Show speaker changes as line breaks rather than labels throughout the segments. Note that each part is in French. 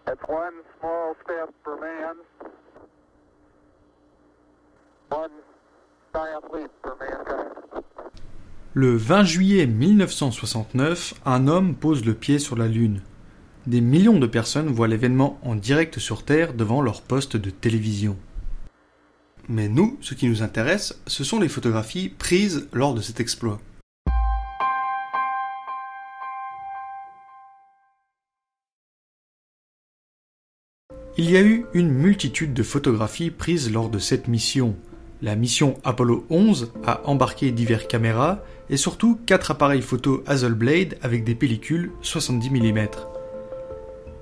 That's one small step for man, one giant leap for mankind.
Le 20 juillet 1969, un homme pose le pied sur la Lune. Des millions de personnes voient l'événement en direct sur Terre devant leur poste de télévision. Mais nous, ce qui nous intéresse, ce sont les photographies prises lors de cet exploit. Il y a eu une multitude de photographies prises lors de cette mission. La mission Apollo 11 a embarqué diverses caméras et surtout 4 appareils photo Hasselblad avec des pellicules 70 mm.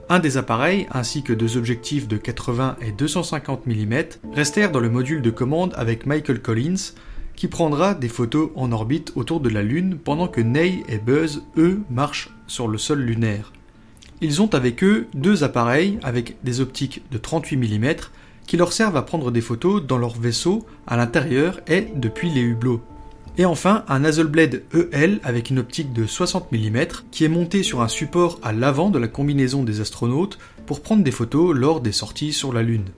Un des appareils ainsi que 2 objectifs de 80 et 250 mm restèrent dans le module de commande avec Michael Collins qui prendra des photos en orbite autour de la Lune pendant que Neil et Buzz, eux, marchent sur le sol lunaire. Ils ont avec eux 2 appareils avec des optiques de 38 mm qui leur servent à prendre des photos dans leur vaisseau à l'intérieur et depuis les hublots. Et enfin, un Hasselblad EL avec une optique de 60 mm qui est monté sur un support à l'avant de la combinaison des astronautes pour prendre des photos lors des sorties sur la Lune.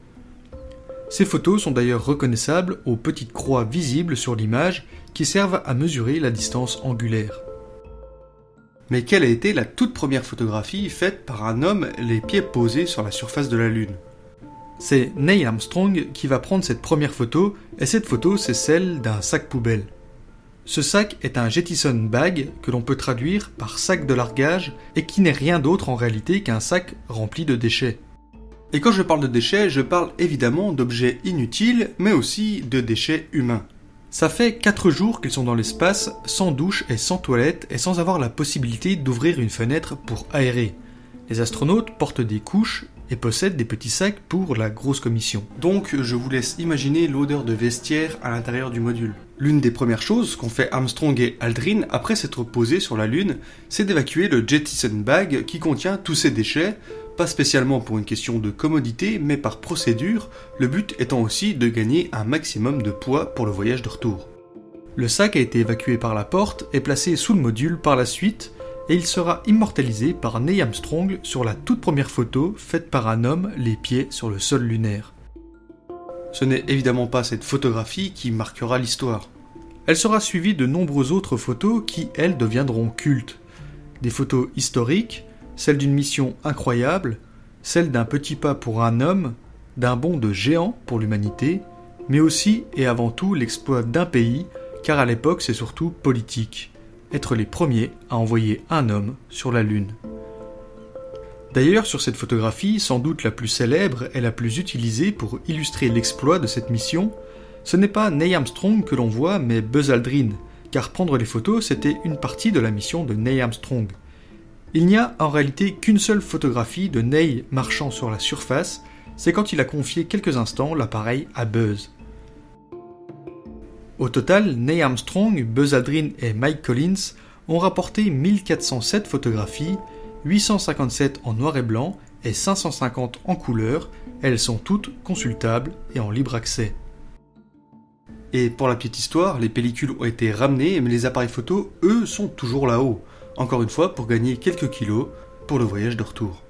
Ces photos sont d'ailleurs reconnaissables aux petites croix visibles sur l'image qui servent à mesurer la distance angulaire. Mais quelle a été la toute première photographie faite par un homme les pieds posés sur la surface de la Lune ? C'est Neil Armstrong qui va prendre cette première photo, et cette photo c'est celle d'un sac poubelle. Ce sac est un Jettison bag que l'on peut traduire par sac de largage et qui n'est rien d'autre en réalité qu'un sac rempli de déchets. Et quand je parle de déchets, je parle évidemment d'objets inutiles, mais aussi de déchets humains. Ça fait 4 jours qu'ils sont dans l'espace, sans douche et sans toilette, et sans avoir la possibilité d'ouvrir une fenêtre pour aérer. Les astronautes portent des couches et possèdent des petits sacs pour la grosse commission. Donc je vous laisse imaginer l'odeur de vestiaire à l'intérieur du module. L'une des premières choses qu'ont fait Armstrong et Aldrin après s'être posés sur la Lune, c'est d'évacuer le Jettison bag qui contient tous ces déchets, pas spécialement pour une question de commodité, mais par procédure, le but étant aussi de gagner un maximum de poids pour le voyage de retour. Le sac a été évacué par la porte et placé sous le module par la suite, et il sera immortalisé par Neil Armstrong sur la toute première photo faite par un homme les pieds sur le sol lunaire. Ce n'est évidemment pas cette photographie qui marquera l'histoire. Elle sera suivie de nombreuses autres photos qui, elles, deviendront cultes. Des photos historiques, celle d'une mission incroyable, celle d'un petit pas pour un homme, d'un bond de géant pour l'humanité, mais aussi et avant tout l'exploit d'un pays, car à l'époque c'est surtout politique. Être les premiers à envoyer un homme sur la Lune. D'ailleurs, sur cette photographie, sans doute la plus célèbre et la plus utilisée pour illustrer l'exploit de cette mission, ce n'est pas Neil Armstrong que l'on voit, mais Buzz Aldrin, car prendre les photos, c'était une partie de la mission de Neil Armstrong. Il n'y a en réalité qu'une seule photographie de Neil marchant sur la surface, c'est quand il a confié quelques instants l'appareil à Buzz. Au total, Neil Armstrong, Buzz Aldrin et Mike Collins ont rapporté 1407 photographies, 857 en noir et blanc et 550 en couleur. Elles sont toutes consultables et en libre accès. Et pour la petite histoire, les pellicules ont été ramenées, mais les appareils photo, eux, sont toujours là-haut. Encore une fois, pour gagner quelques kilos pour le voyage de retour.